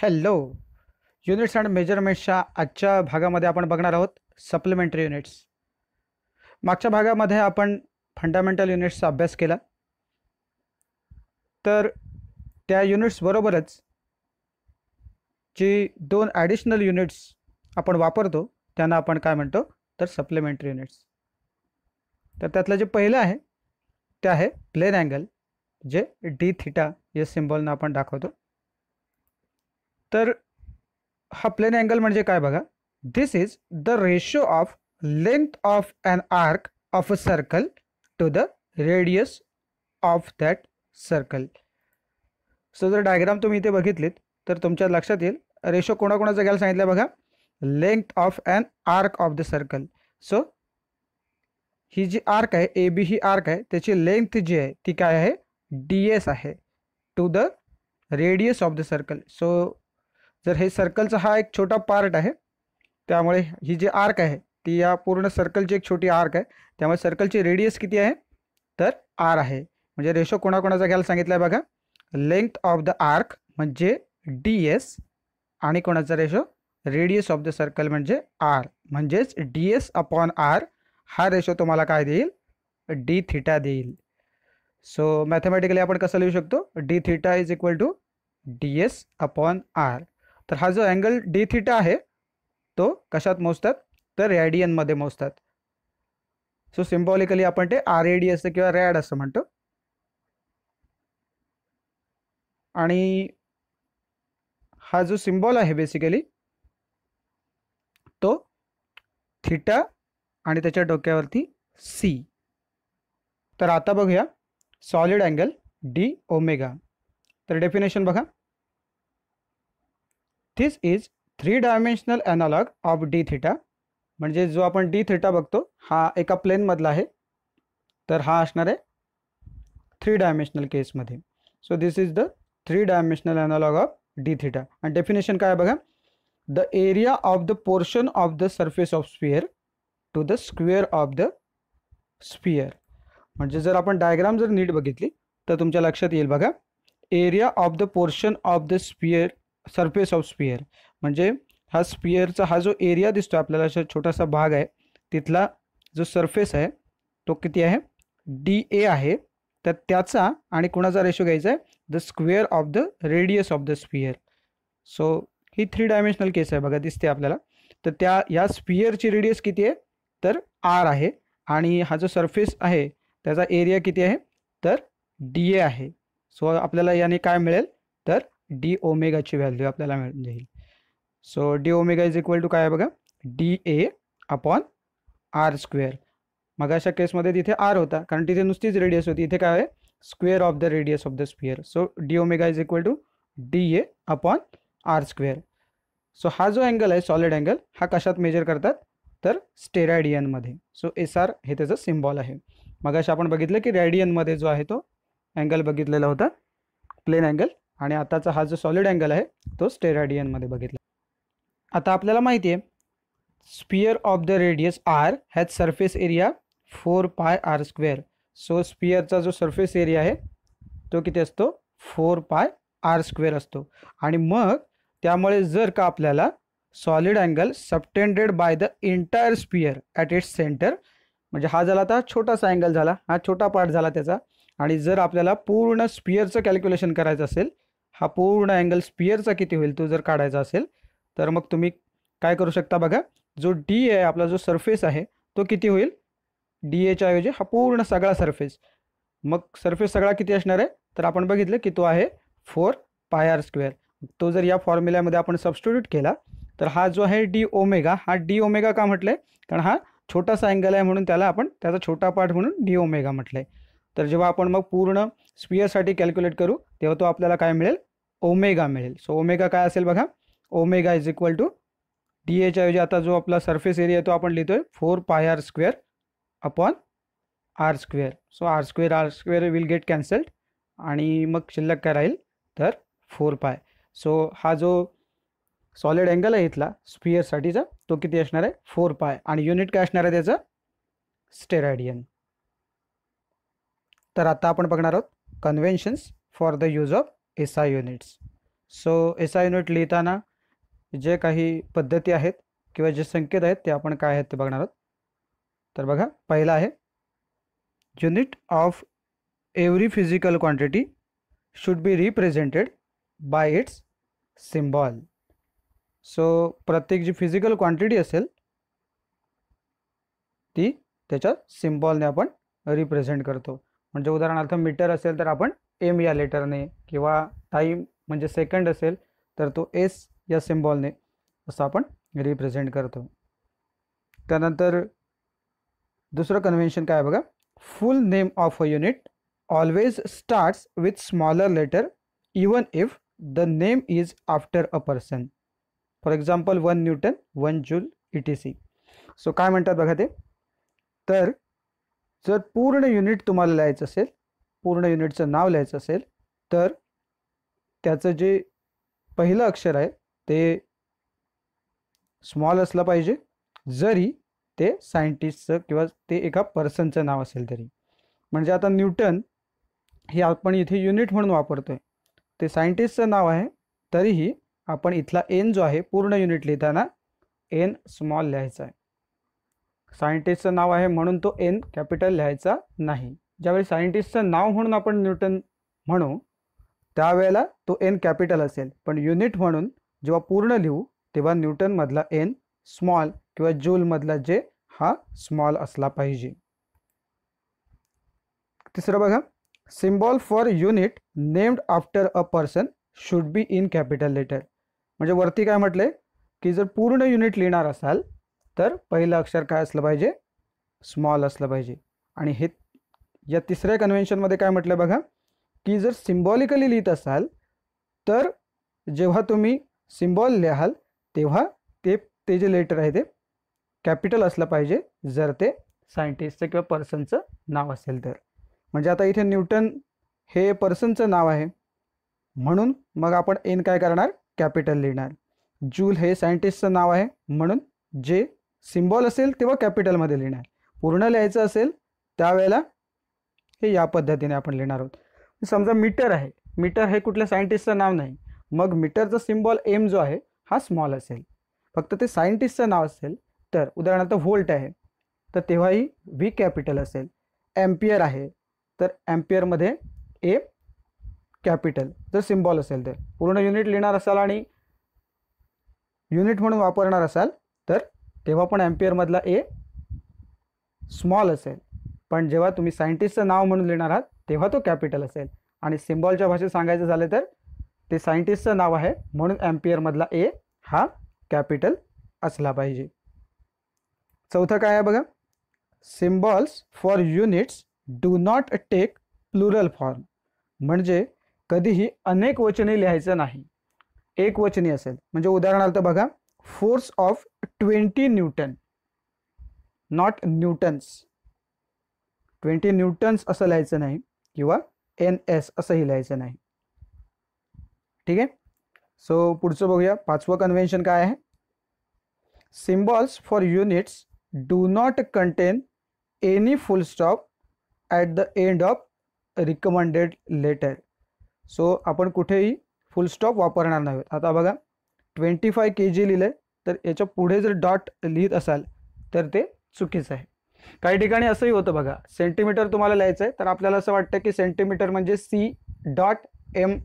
Hello. Units and मेजरमेंट्सच्या आजच्या भागामध्ये आपण बघणार आहोत सप्लिमेंटरी युनिट्स. मागच्या भागामध्ये आपण फंडामेंटल युनिट्सचा अभ्यास केला, तर त्या युनिट्स बरोबरच जी दोन ॲडिशनल युनिट्स आपण वापरतो त्यांना आपण काय म्हणतो तर सप्लिमेंटरी युनिट्स. तर त्यातलं जे पहिलं आहे ते आहे प्लेन अँगल, जे डी थीटा या सिम्बॉलनं आपण दाखवतो. तर हा प्लेन अँगल म्हणजे काय बघा, this is the ratio of length of an arc of a circle to the radius of that circle. So जर डायग्राम तुम्ही इथे बघितलीत तर तुमच्या लक्षात येईल रेशो कोणाकोणाचा घ्यायला सांगितलं बघा, length of an arc of the circle. So ही जी आर्क आहे ए बी, ही आर्क आहे, त्याची लेंथ जी आहे ती काय आहे, डी एस आहे, to the radius of the circle. So जर हे सर्कलचा हा एक छोटा पार्ट आहे, त्यामुळे ही जी आर्क आहे ती या पूर्ण सर्कलची एक छोटी आर्क आहे, त्यामुळे सर्कलची रेडियस किती आहे तर आर आहे. म्हणजे रेशो कोणाकोणाचा घ्यायला सांगितलं आहे बघा, लेंथ ऑफ द आर्क म्हणजे डी एस आणि कोणाचा ratio radius of the circle म्हणजे आर, म्हणजेच डी एस अपॉन आर हा रेशो तुम्हाला काय देईल, डी थीटा देईल. सो मॅथमॅटिकली आपण कसं लिहू शकतो, d theta is equal to d s upon r. तर हा जो अँगल डी थीटा आहे तो कशात मोजतात तर रॅडियनमध्ये मोजतात. सो सिम्बॉलिकली आपण ते आर ए डी असं किंवा रॅड असं म्हणतो. आणि हा जो सिम्बॉल आहे बेसिकली तो थीटा आणि त्याच्या डोक्यावरती सी. तर आता बघूया सॉलिड अँगल डी ओमेगा. तर डेफिनेशन बघा, this is 3 dimensional analogue of D theta. म्हणजे जो आपण डी थीटा बघतो हा एका प्लेनमधला आहे, तर हा असणार आहे 3 डायमेन्शनल केसमध्ये. So this is the 3 dimensional analogue of D theta. आणि डेफिनेशन काय बघा, the area of the portion of the surface of sphere to the square of the sphere. म्हणजे जर आपण डायग्राम जर नीट बघितली तर तुमच्या लक्षात येईल बघा, area of the portion of the sphere surface of sphere म्हणजे हा स्फिअरचा हा जो एरिया दिसतो आपल्याला, असा छोटासा भाग आहे, तिथला जो सरफेस आहे तो किती आहे, डी ए आहे. तर त्याचा आणि कोणाचा रेशो घ्यायचा आहे, the square of the radius of the sphere. So ही 3 डायमेन्शनल केस आहे बघा, दिसते आपल्याला. तर या स्फिअरची रेडियस किती आहे तर आर आहे, आणि हा जो सरफेस आहे त्याचा एरिया किती आहे तर डी ए आहे. सो आपल्याला याने काय मिळेल तर डी ओमेगाची व्हॅल्यू आपल्याला मिळून जाईल. So d omega is equal to काय आहे बघा, d a upon r square. मग अशा केसमध्ये तिथे आर होता कारण तिथे नुसतीच रेडियस होती, इथे काय आहे square of the radius of the sphere. So d omega is equal to d a upon r square. So हा जो अँगल आहे सॉलिड अँगल हा कशात मेजर करतात तर स्टेरॅडियनमध्ये. सो एस आर हे त्याचं सिम्बॉल आहे. मग अशा आपण बघितलं की रॅडियनमध्ये जो आहे तो अँगल बघितलेला होता प्लेन अँगल, आणि आताचा हा जो सॉलिड अँगल आहे तो स्टेरॅडियनमध्ये बघितला. आता आपल्याला माहिती आहे sphere of the radius r has surface area 4 pi r square. So स्फिअरचा जो सरफेस एरिया आहे तो किती असतो 4 पाय आर स्क्वेअर असतो. आणि मग त्यामुळे जर का आपल्याला solid angle subtended by the entire sphere at its centre, म्हणजे हा झाला आता छोटासा अँगल झाला, हा छोटा पार्ट झाला त्याचा. आणि जर आपल्याला पूर्ण स्फिअरचं कॅल्क्युलेशन करायचं असेल, हा पूर्ण अँगल स्फिअरचा किती होईल तो जर काढायचा असेल, तर मग तुम्ही काय करू शकता बघा, जो डी आहे आपला जो सरफेस आहे तो किती होईल, डी एच्या ऐवजी हा पूर्ण सगळा सरफेस. मग सरफेस सगळा किती असणार आहे तर आपण बघितलं की तो आहे 4 पाय आर स्क्वेअर. तो जर या फॉर्म्युल्यामध्ये आपण सबस्टिट्यूट केला तर हा जो आहे डी ओमेगा, हा डी ओमेगा का म्हटलंय कारण हा छोटासा अँगल आहे म्हणून त्याला आपण त्याचा छोटा पार्ट म्हणून डी ओमेगा म्हटलंय. तर जेव्हा आपण मग पूर्ण स्फिअरसाठी कॅल्क्युलेट करू तेव्हा तो आपल्याला काय मिळेल, ओमेगा मिळेल. सो ओमेगा काय असेल बघा, omega is equal to d एच्या ऐवजी आता जो आपला सरफेस एरिया तो आपण लिहितोय 4 pi r square upon r square. So r square will get cancelled आणि मग शिल्लक काय राहील तर 4 पाय. सो हा जो सॉलिड अँगल आहे इथला स्फिअरसाठीचा तो किती असणार आहे 4 पाय, आणि युनिट काय असणार आहे त्याचं स्टेरॅडियन. तर आता आपण बघणार आहोत conventions for the use of S I units. So SI unit लिहिताना जे काही पद्धती आहेत किंवा जे संकेत आहेत ते आपण काय आहेत ते बघणार आहोत. तर बघा, पहिला आहे unit of every physical quantity should be represented by it's symbol. So प्रत्येक जी फिजिकल क्वांटिटी असेल ती त्याच्या सिम्बॉलने आपण रिप्रेझेंट करतो. म्हणजे उदाहरणार्थ मीटर असेल तर आपण M या लेटरने, किंवा टाईम म्हणजे सेकंड असेल तर तो S या सिम्बॉलने असं आपण रिप्रेझेंट करतो. त्यानंतर दुसरं कन्व्हेन्शन काय बघा, full name of a unit always starts with smaller letter even if the name is after a person. For example 1 newton, 1 joule, ETC. So काय म्हणतात बघा ते, तर जर पूर्ण युनिट तुम्हाला लिहायचं असेल, पूर्ण युनिटचं नाव लिहायचं असेल, तर त्याचं जे पहिलं अक्षर आहे ते स्मॉल असलं पाहिजे, जरी ते सायंटिस्टचं किंवा ते एका पर्सनचं नाव असेल तरी. म्हणजे आता न्यूटन हे आपण इथे युनिट म्हणून वापरतोय, ते सायंटिस्टचं नाव आहे, तरीही आपण इथला N जो आहे पूर्ण युनिट लिहिताना N स्मॉल लिहायचा आहे. सायंटिस्टचं नाव आहे म्हणून तो N कॅपिटल लिहायचा नाही. ज्यावेळी सायंटिस्टचं नाव म्हणून आपण न्यूटन म्हणू त्यावेळेला तो N कॅपिटल असेल, पण युनिट म्हणून जेव्हा पूर्ण लिहू तेव्हा न्यूटनमधला N स्मॉल किंवा जूलमधला J हा स्मॉल असला पाहिजे. तिसरं बघा, symbol for unit named after a person should be in capital letter. म्हणजे वरती काय म्हटलंय की जर पूर्ण युनिट लिहिणार असाल तर पहिलं अक्षर काय असलं पाहिजे, स्मॉल असलं पाहिजे. आणि हे या तिसऱ्या कन्व्हेन्शनमध्ये काय म्हटलं बघा, की जर सिम्बॉलिकली लिहित असाल तर जेव्हा तुम्ही सिम्बॉल लिहाल तेव्हा ते जे लेटर आहे ते कॅपिटल असलं पाहिजे, जर ते सायंटिस्टचं किंवा पर्सनचं नाव असेल तर. म्हणजे आता इथे न्यूटन हे पर्सनचं नाव आहे म्हणून मग आपण N काय करणार, कॅपिटल लिहिणार. जूल हे सायंटिस्टचं नाव आहे म्हणून जे सिम्बॉल असेल तेव्हा कॅपिटलमध्ये लिहिणार. पूर्ण लिहायचं असेल त्यावेळेला हे या पद्धतीने आपण लिहिणार आहोत. समजा मीटर आहे, मीटर हे कुठल्या सायंटिस्टचं नाव नाही, मग मीटरचा सिम्बॉल M जो आहे हा स्मॉल असेल. फक्त ते सायंटिस्टचं नाव असेल तर उदाहरणार्थ व्होल्ट आहे तर तेव्हाही V कॅपिटल असेल. एम्पियर आहे तर एम्पियरमध्ये A कॅपिटल जर सिम्बॉल असेल तर. पूर्ण युनिट लिहिणार असाल आणि युनिट म्हणून वापरणार असाल तर तेव्हा पण एम्पियरमधला A स्मॉल असेल, पण जेव्हा तुम्ही सायंटिस्टचं नाव म्हणून लिहिणार आहात तेव्हा तो कॅपिटल असेल. आणि सिम्बॉलच्या भाषेत सांगायचं झालं तर ते सायंटिस्टचं नाव आहे म्हणून एम्पियरमधला A हा कॅपिटल असला पाहिजे. चौथं काय आहे बघा, symbols for units do not take plural form. म्हणजे कधीही अनेक वचने लिहायचं नाही, एक वचनी असेल. म्हणजे उदाहरणार्थ बघा, force of 20 Newton, not Newton's. 20 Newton's असं लिहायचं नाही किंवा NS असंही लिहायचं नाही. ठीक आहे. सो पुढचं बघूया, पाचवं कन्व्हेन्शन काय आहे, symbols for units do not contain any full stop at the end of recommended letter. So आपण कुठेही फुल स्टॉप वापरणार नाही. आता बघा 25 kg लिहिलं आहे तर याच्या पुढे जर डॉट लिहित असाल तर ते चुकीचं आहे. काही ठिकाणी असंही होतं बघा, सेंटीमीटर तुम्हाला लिहायचं आहे तर आपल्याला असं वाटतं की सेंटीमीटर म्हणजे C.M.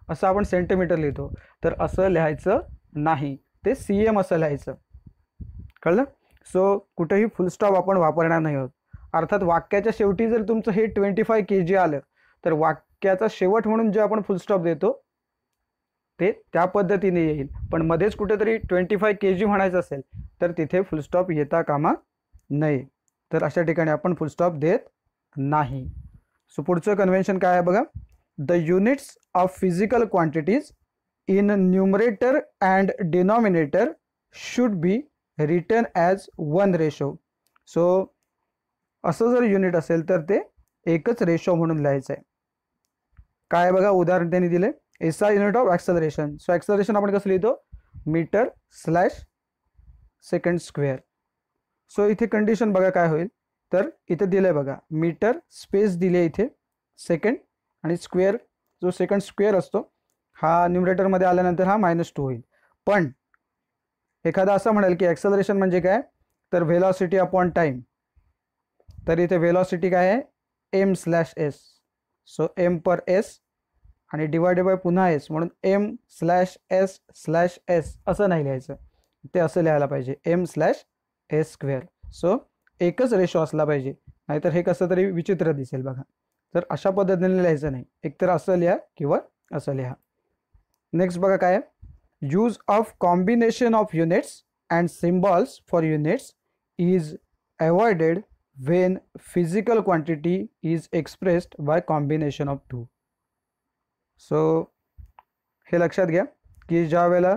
असं आपण सेंटीमीटर लिहितो, तर असं लिहायचं नाही, ते CM असं लिहायचं. कळलं. सो कुठेही फुल स्टॉप आपण वापरणार नाही आहोत. अर्थात वाक्याच्या शेवटी जर तुमचं हे 25 kg आलं तर वाक्याचा शेवट म्हणून जे आपण फुल स्टॉप देतो ते त्या पद्धतीने येईल, पण मध्येच कुठेतरी 25 kg म्हणायचं असेल तर तिथे फुल स्टॉप येता कामा नये. तर अशा ठिकाणी आपण फुल स्टॉप देत नाही. सो पुढचं कन्व्हेन्शन काय आहे बघा, the units of physical quantities in numerator and denominator should be written as 1:. So असं जर युनिट असेल तर ते एकच रेशो म्हणून लिहायचं आहे. काय बघा, उदाहरण त्यांनी दिले, SI unit of acceleration. So acceleration आपण कसं लिहितो, मीटर/सेकंड². सो इथे कंडिशन बघा काय होईल, तर इथे दिलं आहे बघा, मीटर स्पेस दिली आहे इथे, सेकंड आणि स्क्वेअर जो सेकंड स्क्वेअर असतो हा न्यूमरेटरमध्ये आल्यानंतर हा -2 होईल. पण एखादा असं म्हणेल की ॲक्सेलरेशन म्हणजे काय, तर व्हेलॉसिटी अपॉन टाईम. तर इथे व्हेलॉसिटी काय आहे, m/s. सो m पर s आणि डिवायडेड बाय पुन्हा s, म्हणून m/s/s असं नाही लिहायचं, ते असं लिहायला पाहिजे m/s². सो एकच रेशो असला पाहिजे, नाहीतर हे कसं तरी विचित्र दिसेल बघा. तर अशा पद्धतीने लिहायचं नाही, एकतर असं लिहा किंवा असं लिहा. नेक्स्ट बघा काय आहे, use of combination of units and symbols for units is avoided when physical quantity is expressed by combination of two. So हे लक्षात घ्या की ज्या वेळेला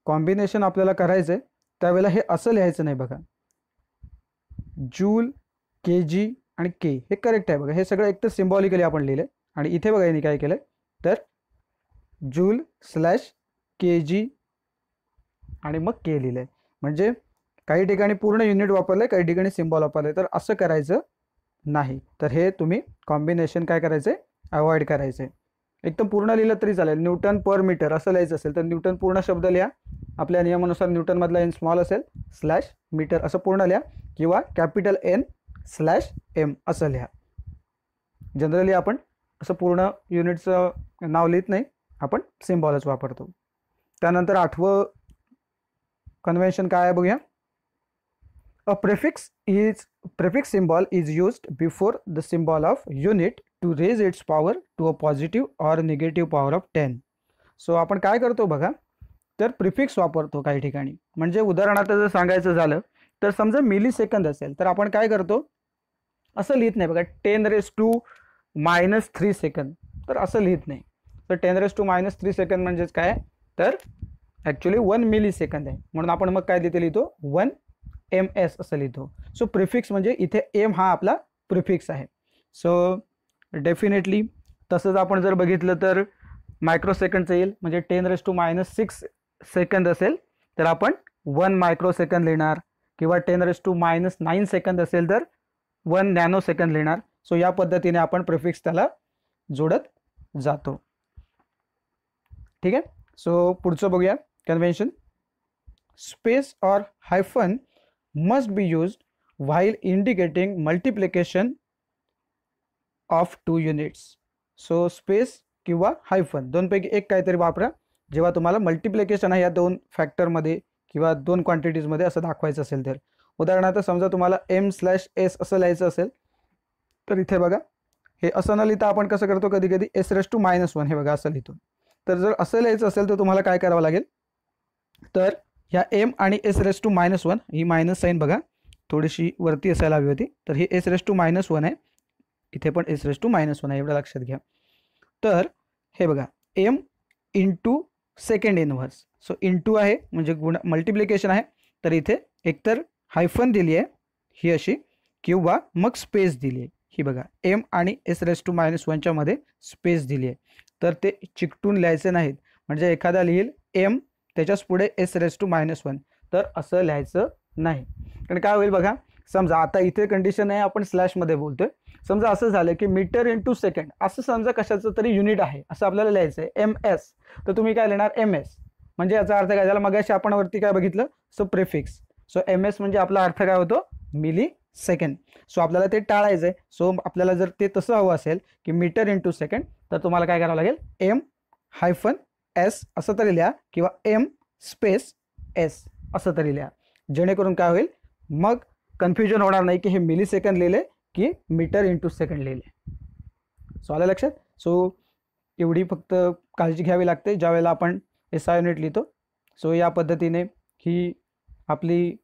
कॉम्बिनेशन आपल्याला करायचं आहे त्यावेळेला हे असं लिहायचं नाही बघा, जूल, के जी आणि के, हे करेक्ट आहे बघा. हे सगळं एक तर सिम्बॉलिकली आपण लिहिलं आणि इथे बघा यांनी काय केलं, तर जूल/kg आणि मग के लिहिलंय. म्हणजे काही ठिकाणी पूर्ण युनिट वापरलंय, काही ठिकाणी सिम्बॉल वापरलंय. तर असं करायचं नाही. तर हे तुम्ही कॉम्बिनेशन काय करायचंय, अवॉइड करायचंय. एकदम पूर्ण लिहिलं तरी चालेल, न्यूटन पर मीटर असं लिहायचं असेल तर न्यूटन पूर्ण शब्द लिहा, आपल्या नियमानुसार न्यूटनमधला n स्मॉल असेल /मीटर असं पूर्ण लिहा, किंवा कॅपिटल N/m असं लिहा. जनरली आपण असं पूर्ण युनिटचं नाव लिहित नाही, आपण सिम्बॉलच वापरतो. त्यानंतर 8वं कन्व्हेन्शन काय आहे बघूया. A prefix symbol is used before the symbol of unit to raise its power to a positive or negative power of 10. So आपण काय करतो बघा, तर प्रिफिक्स वापरतो काही ठिकाणी. म्हणजे उदाहरणार्थ जर सांगायचं झालं तर समजा मिली सेकंद असेल तर आपण काय करतो, असं लिहित नाही बघा 10⁻³ सेकंद, तर असं लिहित नाही. तर 10⁻³ सेकंद म्हणजेच काय, तर ॲक्च्युली 1 मिली सेकंद आहे, म्हणून आपण मग काय तिथे लिहितो 1 ms असं लिहितो. सो प्रिफिक्स म्हणजे इथे m हा आपला प्रिफिक्स आहे. सो डेफिनेटली तसंच आपण जर बघितलं तर मायक्रोसेकंडचं येईल, म्हणजे 10⁻⁻6 सेकंद असेल तर आपण 1 मायक्रोसेकंद लिहिणार, किंवा 10⁻⁹ सेकंद असेल तर 1 नॅनो सेकंद लिहिणार. सो या पद्धतीने आपण प्रिफिक्स त्याला जोडत जातो. ठीक आहे. सो पुढचं बघूया कन्व्हेन्शन. स्पेस और hyphen must be used while indicating multiplication of two units. So space किंवा हायफन दोनपैकी एक काहीतरी वापरा जेव्हा तुम्हाला मल्टिप्लिकेशन आहे या दोन फॅक्टरमध्ये किंवा दोन क्वांटिटीजमध्ये असं दाखवायचं असेल तर. उदाहरणार्थ समजा तुम्हाला m/s असं लिहायचं असेल तर इथे बघा हे असं न लिहिता आपण कसं करतो, कधी कधी s⁻⁻1 हे बघा असं लिहितो. तर जर असं लिहायचं असेल तर तुम्हाला काय करावं लागेल, तर ह्या m आणि s⁻⁻1 ही मायनस साईन बघा थोडीशी वरती असायला हवी होती, तर ही s⁻⁻1 आहे, इथे पण s⁻⁻1 आहे, एवढं लक्षात घ्या. तर हे बघा m into second inverse, so into आहे म्हणजे मल्टिप्लिकेशन आहे, तर इथे एकतर हायफन दिली आहे ही अशी, किंवा मग स्पेस दिली आहे ही बघा, m आणि s⁻⁻1च्या मध्ये स्पेस दिली आहे. तर ते चिकटून लिहायचे नाहीत, म्हणजे एखादा लिहिल m त्याच्याच पुढे s⁻⁻1, तर असं लिहायचं नाही. कारण काय होईल बघा, समजा आता इथे कंडिशन आहे आपण स्लॅशमध्ये बोलतोय, समजा असं झालं की मीटर इंटू सेकंड असं समजा कशाचं तरी युनिट आहे असं आपल्याला लिहायचं आहे ms, तर तुम्ही काय लिहिणार ms, म्हणजे याचा अर्थ काय झाला, मगाशी आपण वरती काय बघितलं, सो प्रिफिक्स. सो ms म्हणजे आपला अर्थ काय होतो, मिली सेकंड. सो आपल्याला ते टाळायचं आहे. सो आपल्याला जर ते तसं हवं असेल की मीटर इंटू सेकंड, तर तुम्हाला काय करावं लागेल, m-s असं तरी लिहा, किंवा m स्पेस s असं तरी लिहा, जेणेकरून काय होईल मग कन्फ्युजन होणार नाही की हे मिली सेकंड लिहिले की मीटर इंटू सेकंड लिहिले. सो आलं लक्षात. सो एवढी फक्त काळजी घ्यावी लागते ज्या वेळेला आपण SI युनिट लिहितो. सो या पद्धतीने ही आपली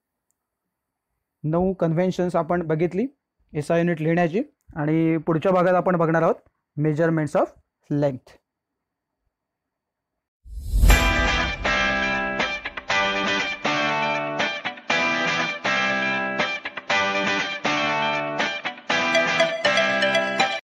9 कन्व्हेन्शन्स आपण बघितली SI युनिट लिहिण्याची, आणि पुढच्या भागात आपण बघणार आहोत मेजरमेंट्स ऑफ लेंथ.